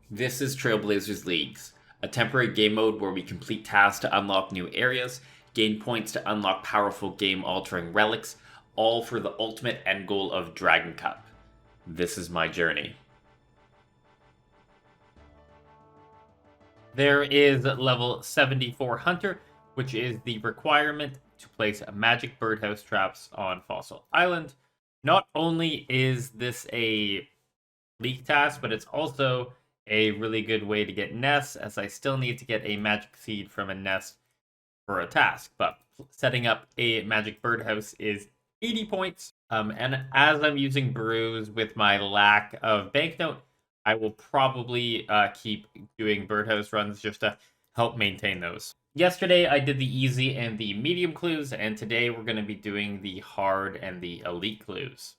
This is Trailblazers Leagues, a temporary game mode where we complete tasks to unlock new areas, gain points to unlock powerful game altering relics, all for the ultimate end goal of Dragon Cup. This is my journey. There is level 74 Hunter, which is the requirement to place magic birdhouse traps on Fossil Island. Not only is this a league task, but it's also a really good way to get nests, as I still need to get a magic seed from a nest for a task. But setting up a magic birdhouse is 80 points. And as I'm using brews with my lack of banknote, I will probably keep doing birdhouse runs just to help maintain those. Yesterday I did the easy and the medium clues, and today we're going to be doing the hard and the elite clues.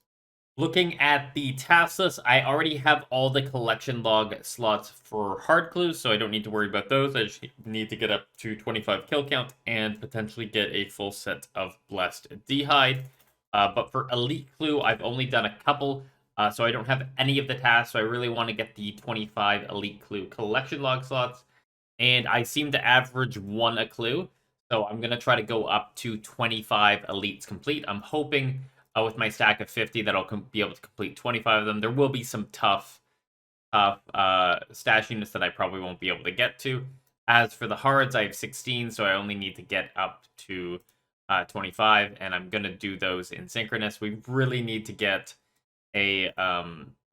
Looking at the task list, I already have all the collection log slots for hard clues, so I don't need to worry about those. I just need to get up to 25 kill count and potentially get a full set of Blessed D'hide. But for elite clue, I've only done a couple, so I don't have any of the tasks, so I really want to get the 25 elite clue collection log slots. And I seem to average one a clue, so I'm going to try to go up to 25 elites complete. I'm hoping with my stack of 50 that I'll be able to complete 25 of them. There will be some tough stash units that I probably won't be able to get to. As for the hards, I have 16, so I only need to get up to 25, and I'm going to do those in synchronous. We really need to get a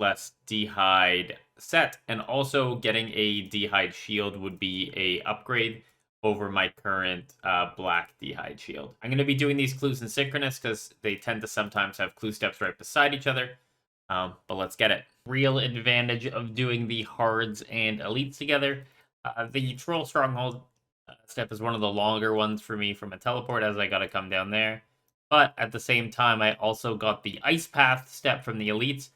less D'hide set, and also getting a D'hide shield would be a upgrade over my current black D'hide shield. I'm going to be doing these clues in synchronous because they tend to sometimes have clue steps right beside each other. But let's get it. Real advantage of doing the hards and elites together. The troll stronghold step is one of the longer ones for me from a teleport, as I got to come down there. But at the same time, I also got the ice path step from the elites,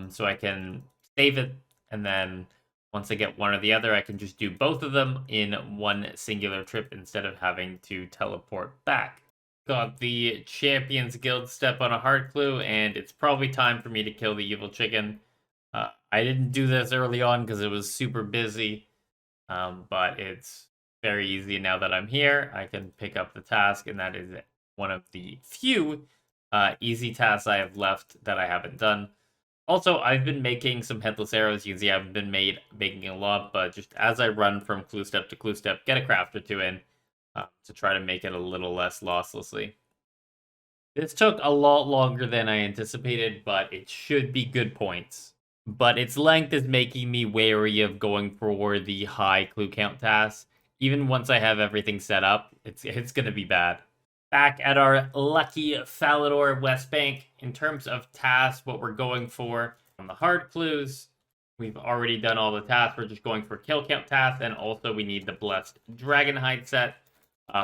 so I can save it, and then once I get one or the other, I can just do both of them in one singular trip instead of having to teleport back. Got the Champions Guild step on a hard clue, and it's probably time for me to kill the evil chicken. I didn't do this early on because it was super busy, but it's very easy now that I'm here. I can pick up the task, and that is one of the few easy tasks I have left that I haven't done. Also, I've been making some headless arrows. You can see I haven't been making a lot, but just as I run from clue step to clue step, get a craft or two in to try to make it a little less losslessly. This took a lot longer than I anticipated, but it should be good points. But its length is making me wary of going for the high clue count tasks. Even once I have everything set up, it's going to be bad. Back at our lucky Falador West Bank, in terms of tasks, what we're going for on the hard clues, we've already done all the tasks. We're just going for kill count tasks, and also we need the Blessed Dragonhide set.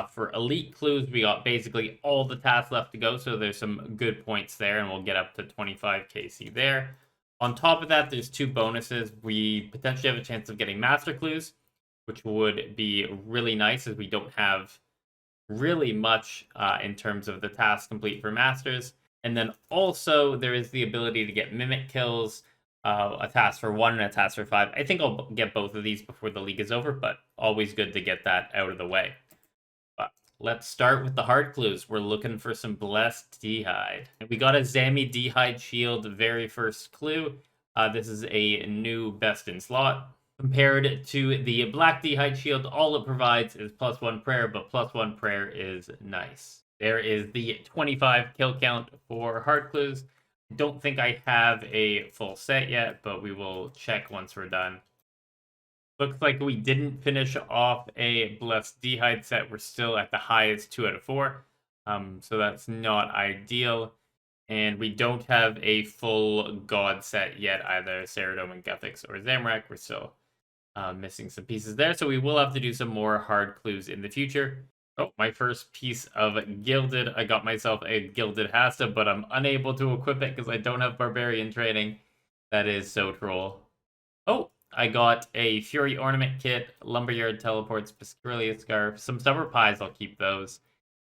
For elite clues, we got basically all the tasks left to go, so there's some good points there, and we'll get up to 25 KC there. On top of that, there's two bonuses. We potentially have a chance of getting master clues, which would be really nice, as we don't have really much in terms of the task complete for masters. And then also there is the ability to get mimic kills, a task for 1 and a task for 5. I think I'll get both of these before the league is over, but always good to get that out of the way. But let's start with the hard clues. We're looking for some Blessed D'hide. We got a Zami D'hide shield very first clue. This is a new best in slot. Compared to the Black D'hide shield, all it provides is +1 prayer, but +1 prayer is nice. There is the 25 kill count for hard clues. Don't think I have a full set yet, but we will check once we're done. Looks like we didn't finish off a Blessed D'hide set. We're still at the highest 2 out of 4, so that's not ideal. And we don't have a full God set yet, either Ceridome, Guthix, or Zamorak. We're still missing some pieces there, so we will have to do some more hard clues in the future. Oh, my first piece of Gilded. I got myself a Gilded Hasta, but I'm unable to equip it because I don't have Barbarian training. That is so troll. Oh, I got a Fury Ornament Kit, Lumberyard Teleports, Piscaria Scarf, some Summer Pies, I'll keep those,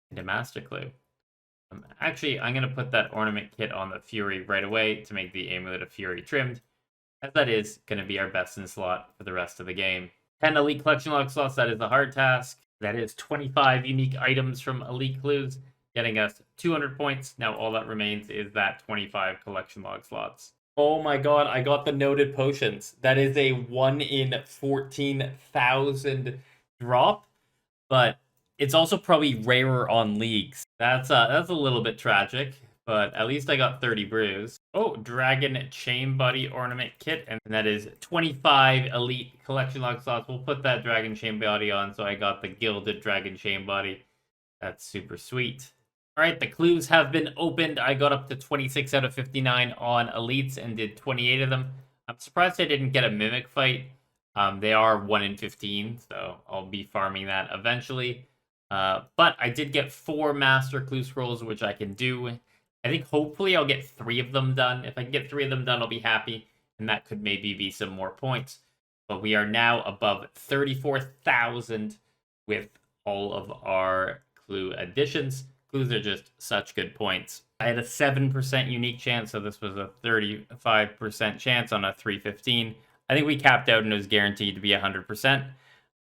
and a Master Clue. Actually, I'm going to put that Ornament Kit on the Fury right away to make the Amulet of Fury trimmed. as that is going to be our best in slot for the rest of the game. 10 elite collection log slots, that is the hard task. That is 25 unique items from elite clues, getting us 200 points. Now all that remains is that 25 collection log slots. Oh my god, I got the noted potions. That is a 1 in 14,000 drop, but it's also probably rarer on leagues. That's a little bit tragic, but at least I got 30 brews. Oh, Dragon Chain Body Ornament Kit, and that is 25 Elite Collection Log slots. We'll put that Dragon Chain Body on, so I got the Gilded Dragon Chain Body. That's super sweet. All right, the clues have been opened. I got up to 26 out of 59 on elites and did 28 of them. I'm surprised I didn't get a mimic fight. They are 1 in 15, so I'll be farming that eventually. But I did get 4 master clue scrolls, which I can do. I think hopefully I'll get 3 of them done. If I can get 3 of them done, I'll be happy, and that could maybe be some more points. But we are now above 34,000 with all of our clue additions. Clues are just such good points. I had a 7% unique chance, so this was a 35% chance on a 315. I think we capped out and it was guaranteed to be 100%.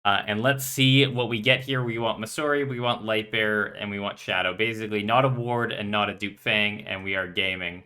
And let's see what we get here. We want Masori, we want Lightbearer, and we want Shadow. Basically, not a Ward and not a Dupe Fang, and we are gaming.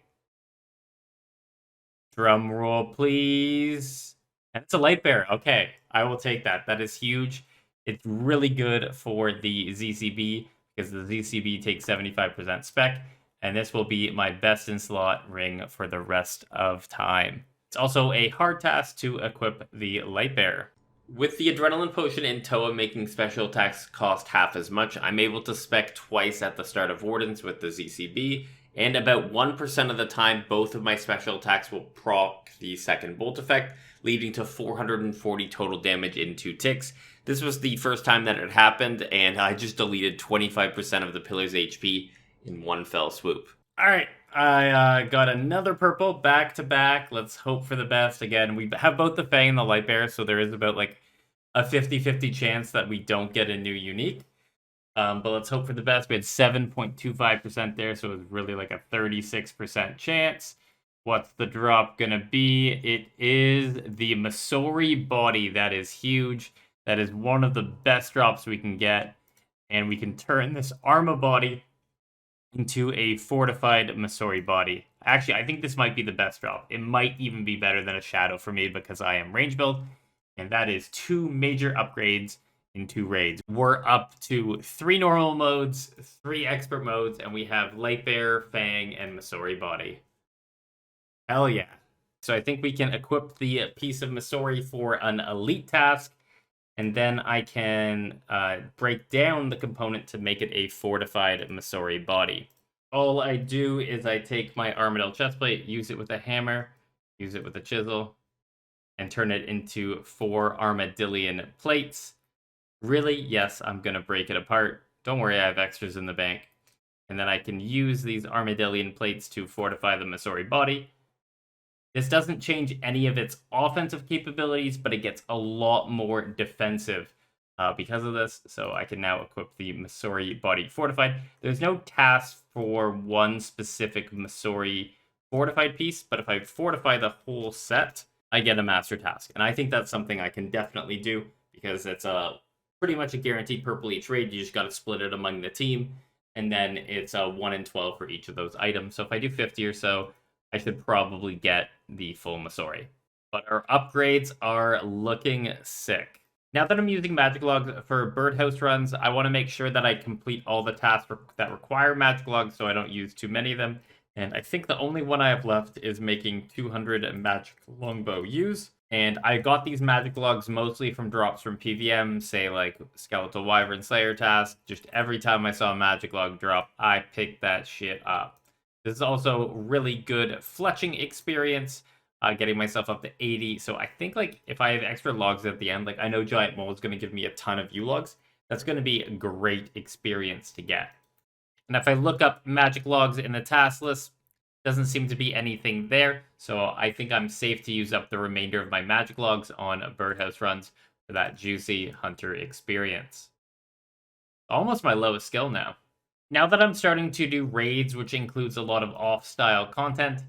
Drum roll, please. And it's a Lightbearer. Okay, I will take that. That is huge. It's really good for the ZCB because the ZCB takes 75% spec, and this will be my best in slot ring for the rest of time. It's also a hard task to equip the Lightbearer. With the Adrenaline Potion and Toa making special attacks cost half as much, I'm able to spec twice at the start of Wardens with the ZCB, and about 1% of the time, both of my special attacks will proc the second bolt effect, leading to 440 total damage in 2 ticks. This was the first time that it happened, and I just deleted 25% of the pillar's HP in one fell swoop. Alright, I got another purple back to back. Let's hope for the best. Again, we have both the Fang and the Lightbearer, so there is about like a 50-50 chance that we don't get a new unique. But let's hope for the best. We had 7.25% there, so it was really like a 36% chance. What's the drop gonna be? It is the Masori body. That is huge. That is one of the best drops we can get. And we can turn this Arma body into a fortified Masori body. Actually, I think this might be the best drop. It might even be better than a Shadow for me because I am range build. And that is 2 major upgrades in 2 raids. We're up to 3 normal modes, 3 expert modes, and we have Lightbearer, Fang, and Masori body. Hell yeah. So I think we can equip the piece of Masori for an elite task, and then I can break down the component to make it a fortified Masori body. All I do is I take my Armadillo chestplate, use it with a hammer, use it with a chisel, and turn it into 4 Armadillion plates. Really? Yes, I'm going to break it apart. Don't worry, I have extras in the bank. And then I can use these Armadillion plates to fortify the Masori body. This doesn't change any of its offensive capabilities, but it gets a lot more defensive because of this. So I can now equip the Masori body fortified. There's no task for one specific Masori fortified piece, but if I fortify the whole set, I get a master task. And I think that's something I can definitely do because it's pretty much a guaranteed purple each raid. You just got to split it among the team. And then it's a 1 in 12 for each of those items. So if I do 50 or so, I should probably get the full Masori. But our upgrades are looking sick. Now that I'm using magic logs for birdhouse runs, I want to make sure that I complete all the tasks that require magic logs so I don't use too many of them. And I think the only one I have left is making 200 magic longbow use. And I got these magic logs mostly from drops from PVM, say like Skeletal Wyvern Slayer task. Just every time I saw a magic log drop, I picked that shit up. This is also really good fletching experience, getting myself up to 80. So I think like if I have extra logs at the end, like I know Giant Mole is going to give me a ton of U logs. That's going to be a great experience to get. And if I look up magic logs in the task list, doesn't seem to be anything there. So I think I'm safe to use up the remainder of my magic logs on birdhouse runs for that juicy hunter experience. Almost my lowest skill now. Now that I'm starting to do raids, which includes a lot of off-style content,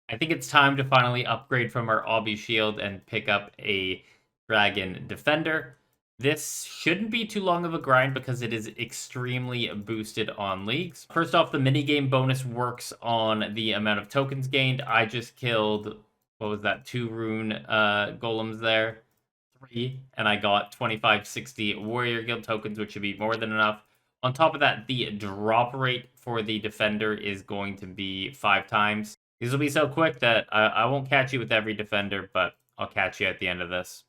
I think it's time to finally upgrade from our obby shield and pick up a dragon defender. This shouldn't be too long of a grind because it is extremely boosted on leagues. First off, the minigame bonus works on the amount of tokens gained. I just killed, what was that, 2 rune golems there? 3, and I got 2560 warrior guild tokens, which should be more than enough. On top of that, the drop rate for the defender is going to be 5 times. These will be so quick that I won't catch you with every defender, but I'll catch you at the end of this.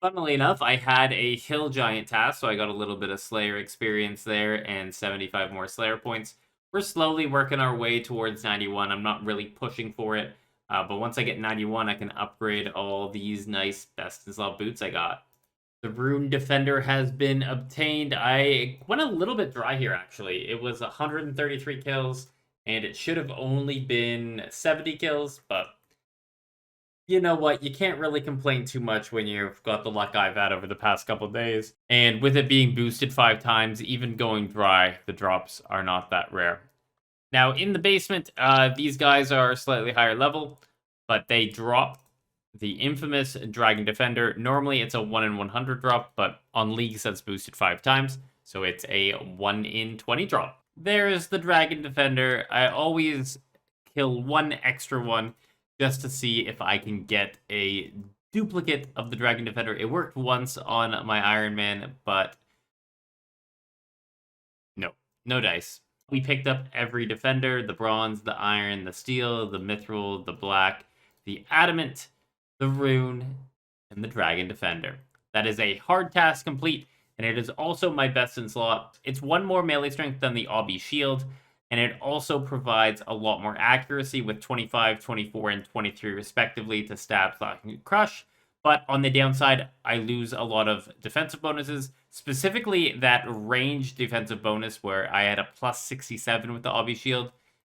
Funnily enough, I had a hill giant task, so I got a little bit of Slayer experience there and 75 more Slayer points. We're slowly working our way towards 91. I'm not really pushing for it, but once I get 91, I can upgrade all these nice best in slot boots I got. The Rune Defender has been obtained. I went a little bit dry here, actually. It was 133 kills, and it should have only been 70 kills, but you know what? You can't really complain too much when you've got the luck I've had over the past couple days. And with it being boosted 5 times, even going dry, the drops are not that rare. Now, in the basement, these guys are slightly higher level, but they drop the infamous Dragon Defender. Normally, it's a 1 in 100 drop, but on leagues, that's boosted 5 times, so it's a 1 in 20 drop. There's the Dragon Defender. I always kill one extra one just to see if I can get a duplicate of the Dragon Defender. It worked once on my Iron Man, but no dice. We picked up every defender, the bronze, the iron, the steel, the mithril, the black, the adamant, the rune, and the dragon defender. That is a hard task complete, and it is also my best in slot. It's 1 more melee strength than the obby shield, and it also provides a lot more accuracy with 25, 24, and 23 respectively to stab, slash, and crush. But on the downside, I lose a lot of defensive bonuses, specifically that range defensive bonus where I had a plus 67 with the obby shield.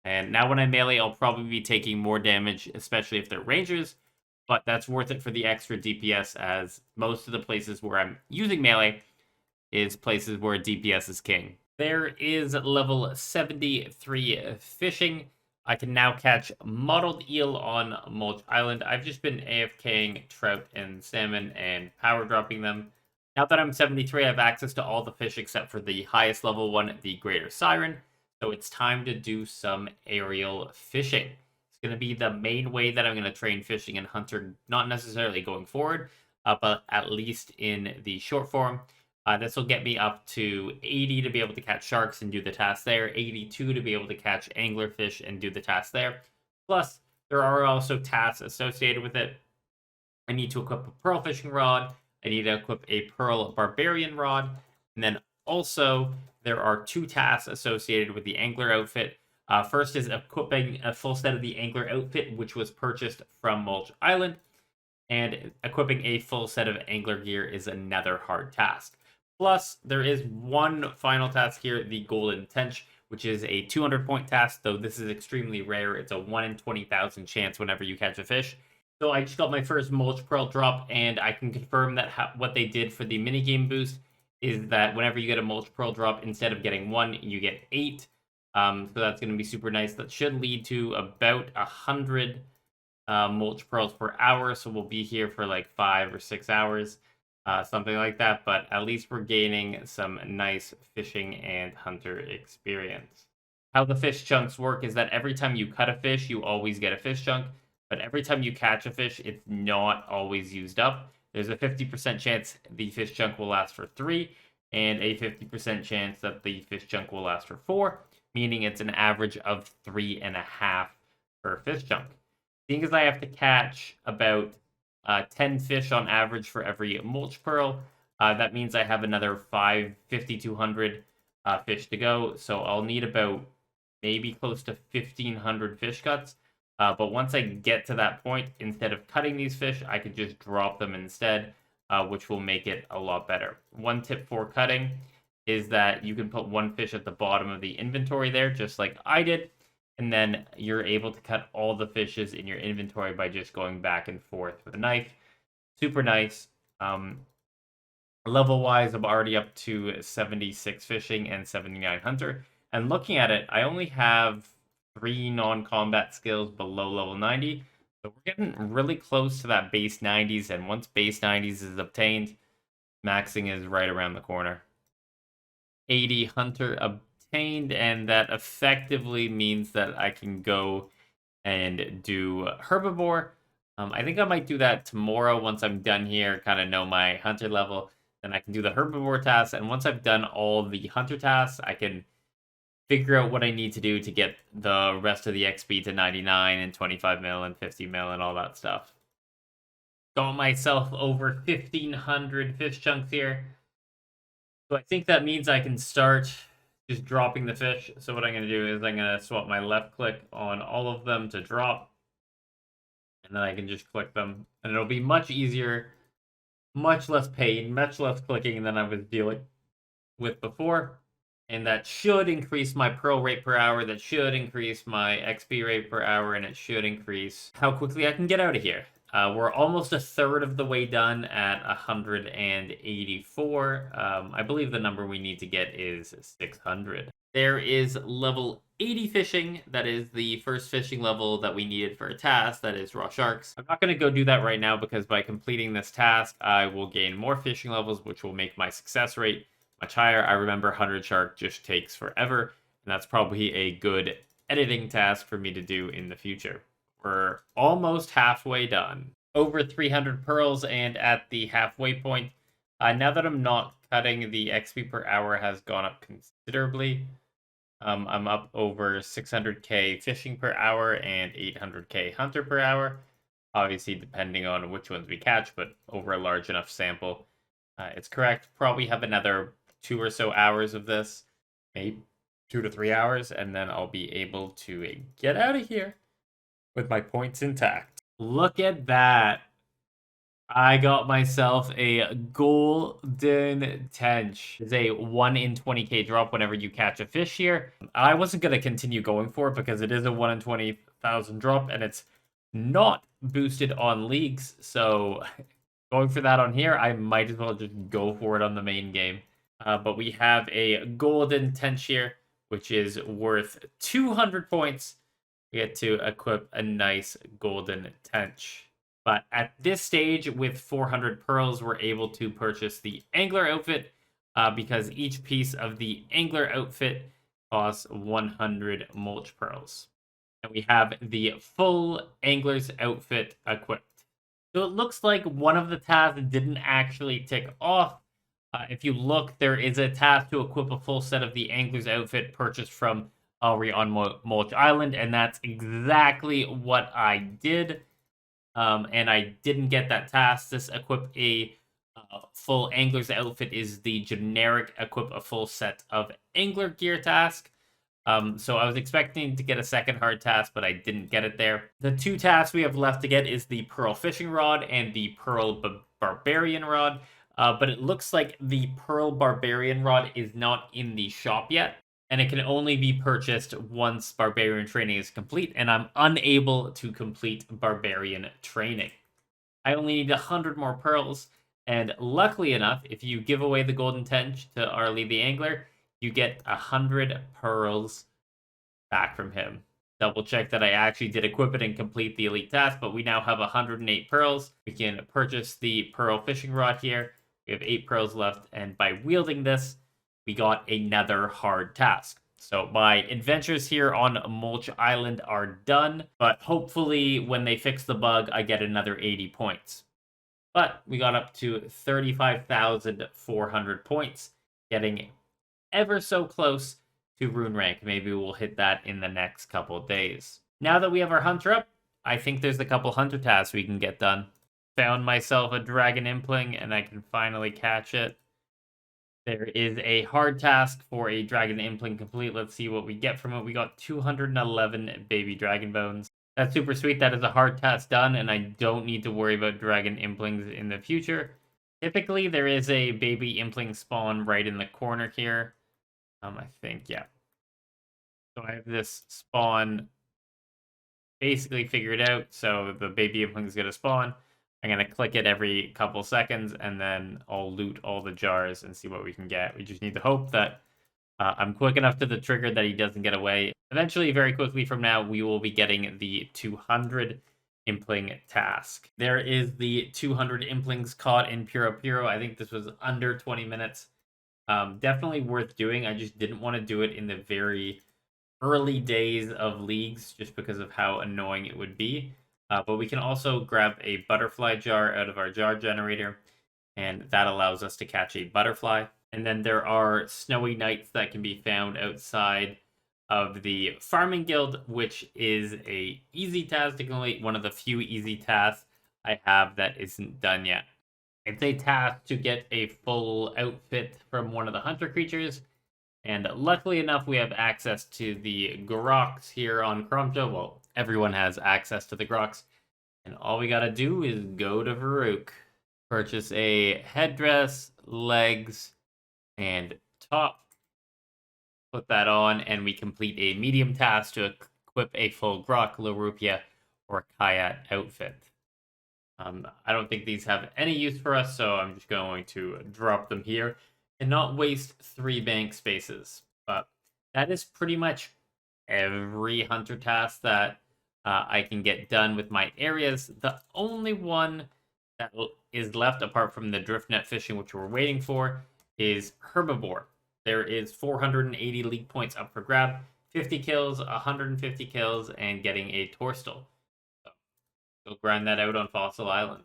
And now when I melee, I'll probably be taking more damage, especially if they're rangers. But that's worth it for the extra DPS, as most of the places where I'm using melee is places where DPS is king. There is level 73 fishing. I can now catch mottled eel on Mulch Island. I've just been AFKing trout and salmon and power dropping them. Now that I'm 73, I have access to all the fish except for the highest level one, the Greater Siren. So it's time to do some aerial fishing. It's going to be the main way that I'm going to train fishing and hunter, not necessarily going forward, but at least in the short form. This will get me up to 80 to be able to catch sharks and do the task there, 82 to be able to catch anglerfish and do the task there. Plus, there are also tasks associated with it. I need to equip a pearl fishing rod, I need to equip a pearl barbarian rod, and then also there are 2 tasks associated with the angler outfit. First is equipping a full set of the angler outfit, which was purchased from Mulch Island, and equipping a full set of angler gear is another hard task. Plus, there is one final task here, the Golden Tench, which is a 200-point task, though this is extremely rare. It's a 1 in 20,000 chance whenever you catch a fish. So I just got my first Mulch Pearl drop, and I can confirm that what they did for the minigame boost is that whenever you get a Mulch Pearl drop, instead of getting 1, you get 8. So that's going to be super nice. That should lead to about 100 Mulch Pearls per hour, so we'll be here for like 5 or 6 hours. Something like that, but at least we're gaining some nice fishing and hunter experience. How the fish chunks work is that every time you cut a fish, you always get a fish chunk, but every time you catch a fish, it's not always used up. There's a 50% chance the fish chunk will last for 3, and a 50% chance that the fish chunk will last for 4, meaning it's an average of 3.5 per fish chunk. Seeing as I have to catch about 10 fish on average for every Mulch Pearl. That means I have another 5,200 fish to go. So I'll need about maybe close to 1,500 fish cuts. But once I get to that point, instead of cutting these fish, I could just drop them instead, which will make it a lot better. One tip for cutting is that you can put 1 fish at the bottom of the inventory there, just like I did. And then you're able to cut all the fishes in your inventory by just going back and forth with a knife. Super nice. Level-wise, I'm already up to 76 fishing and 79 hunter. And looking at it, I only have 3 non-combat skills below level 90. So we're getting really close to that base 90s, and once base 90s is obtained, maxing is right around the corner. 80 hunter obtained, and that effectively means that I can go and do Herbivore. I think I might do that tomorrow once I'm done here, kind of know my hunter level. Then I can do the Herbivore task, and once I've done all the hunter tasks, I can figure out what I need to do to get the rest of the XP to 99 and 25 mil and 50 mil and all that stuff. Got myself over 1,500 fish chunks here. So I think that means I can start just dropping the fish. So what I'm going to do is I'm going to swap my left click on all of them to drop. And then I can just click them. And it'll be much easier, much less pain, much less clicking than I was dealing with before. And that should increase my pearl rate per hour. That should increase my XP rate per hour. And it should increase how quickly I can get out of here. We're almost a third of the way done at 184. I believe the number we need to get is 600. There is level 80 fishing. That is the first fishing level that we needed for a task. That is raw sharks. I'm not going to go do that right now because by completing this task, I will gain more fishing levels, which will make my success rate much higher. I remember 100 shark just takes forever, and that's probably a good editing task for me to do in the future. We're almost halfway done. Over 300 pearls, and at the halfway point, now that I'm not cutting, the XP per hour has gone up considerably. I'm up over 600k fishing per hour and 800k hunter per hour. Obviously, depending on which ones we catch, but over a large enough sample, it's correct. Probably have another 2 or so hours of this, maybe 2 to 3 hours, and then I'll be able to get out of here with my points intact. Look at that. I got myself a golden tench. It's a 1 in 20k drop whenever you catch a fish here. I wasn't going to continue going for it because it is a 1 in 20,000 drop and it's not boosted on leagues. So going for that on here, I might as well just go for it on the main game. But we have a golden tench here, which is worth 200 points. We get to equip a nice golden tench. But at this stage, with 400 pearls, we're able to purchase the angler outfit because each piece of the angler outfit costs 100 mulch pearls. And we have the full angler's outfit equipped. So it looks like one of the tasks didn't actually tick off. If you look, there is a task to equip a full set of the angler's outfit purchased from Alri on Mulch Island, and that's exactly what I did. And I didn't get that task. This equip a full angler's outfit is the generic equip a full set of angler gear task. So I was expecting to get a second hard task, but I didn't get it there. The 2 tasks we have left to get is the Pearl Fishing Rod and the Pearl Barbarian Rod. But it looks like the Pearl Barbarian Rod is not in the shop yet, and it can only be purchased once Barbarian training is complete, and I'm unable to complete Barbarian training. I only need 100 more pearls, and luckily enough, if you give away the golden tench to Arlie the Angler, you get 100 pearls back from him. Double check that I actually did equip it and complete the elite task, but we now have 108 pearls. We can purchase the Pearl Fishing Rod here. We have 8 pearls left, and by wielding this, we got another hard task. So my adventures here on Mulch Island are done, but hopefully when they fix the bug, I get another 80 points. But we got up to 35,400 points, getting ever so close to rune rank. Maybe we'll hit that in the next couple days. Now that we have our hunter up, I think there's a couple hunter tasks we can get done. Found myself a dragon impling, and I can finally catch it. There is a hard task for a dragon impling complete. Let's see what we get from it. We got 211 baby dragon bones. That's super sweet. That is a hard task done, and I don't need to worry about dragon implings in the future. Typically, there is a baby impling spawn right in the corner here. I think, yeah. So I have this spawn basically figured out. So the baby impling is going to spawn. I'm going to click it every couple seconds, and then I'll loot all the jars and see what we can get. We just need to hope that I'm quick enough to the trigger that he doesn't get away. Eventually, very quickly from now, we will be getting the 200 impling task. There is the 200 implings caught in Puro Puro. I think this was under 20 minutes. Definitely worth doing. I just didn't want to do it in the very early days of leagues just because of how annoying it would be. But we can also grab a butterfly jar out of our jar generator, and that allows us to catch a butterfly. And then there are snowy nights that can be found outside of the farming guild, which is a easy task to complete, one of the few easy tasks I have that isn't done yet. It's a task to get a full outfit from one of the hunter creatures, and luckily enough, we have access to the Grox here on Kromja. Well, everyone has access to the Grox, and all we gotta do is go to Varuk, purchase a headdress, legs, and top, put that on, and we complete a medium task to equip a full Grok, Lorupia, or Kayat outfit. I don't think these have any use for us, so I'm just going to drop them here and not waste 3 bank spaces. But that is pretty much every hunter task that I can get done with my areas. The only one that is left, apart from the drift net fishing, which we're waiting for, is Herbivore. There is 480 league points up for grab, 50 kills, 150 kills, and getting a Torstal. So go grind that out on Fossil Island.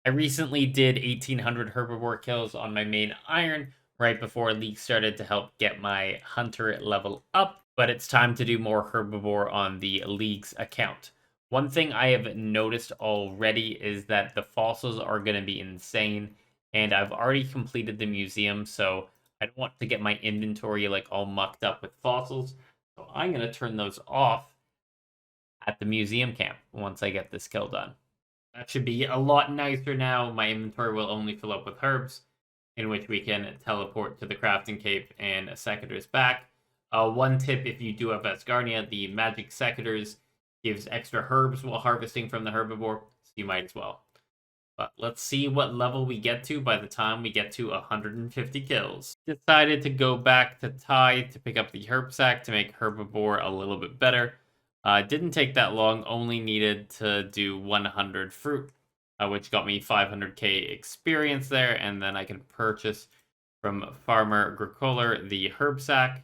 I recently did 1800 Herbivore kills on my main iron right before League started to help get my hunter level up, but it's time to do more Herbivore on the League's account. One thing I have noticed already is that the fossils are going to be insane, and I've already completed the museum, so I don't want to get my inventory like all mucked up with fossils, so I'm going to turn those off at the museum camp once I get this kill done. That should be a lot nicer now. My inventory will only fill up with herbs, in which we can teleport to the crafting cape and secateurs back. One tip, if you do have Asgarnia, the magic secateurs gives extra herbs while harvesting from the herbivore, so you might as well. But let's see what level we get to by the time we get to 150 kills. Decided to go back to Ty to pick up the herb sack to make herbivore a little bit better. Didn't take that long, only needed to do 100 fruit, which got me 500k experience there, and then I can purchase from Farmer Agricola the herb sack.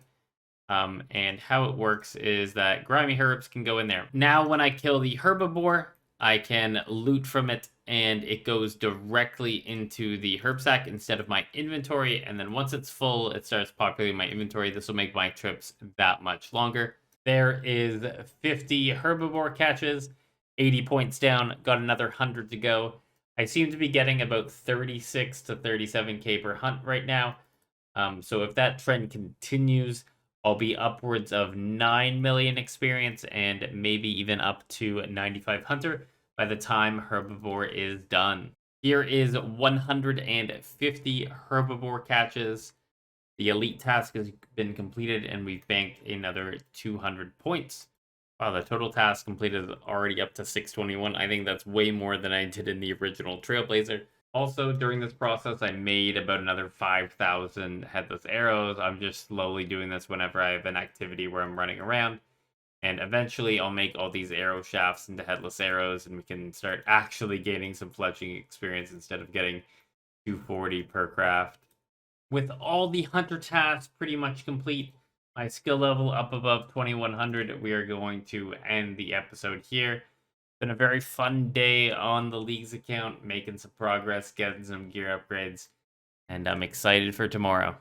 And how it works is that grimy herbs can go in there. Now when I kill the herbivore, I can loot from it, and it goes directly into the herb sack instead of my inventory, and then once it's full, it starts populating my inventory. This will make my trips that much longer. There is 50 herbivore catches, 80 points down, got another 100 to go. I seem to be getting about 36 to 37k per hunt right now. So if that trend continues, I'll be upwards of 9 million experience and maybe even up to 95 hunter by the time herbivore is done. Here is 150 herbivore catches. The elite task has been completed, and we've banked another 200 points. Wow, the total task completed is already up to 621. I think that's way more than I did in the original Trailblazer. Also, during this process, I made about another 5,000 headless arrows. I'm just slowly doing this whenever I have an activity where I'm running around. And eventually, I'll make all these arrow shafts into headless arrows, and we can start actually gaining some fletching experience instead of getting 240 per craft. With all the hunter tasks pretty much complete, my skill level up above 2100, we are going to end the episode here. It's been a very fun day on the League's account, making some progress, getting some gear upgrades, and I'm excited for tomorrow.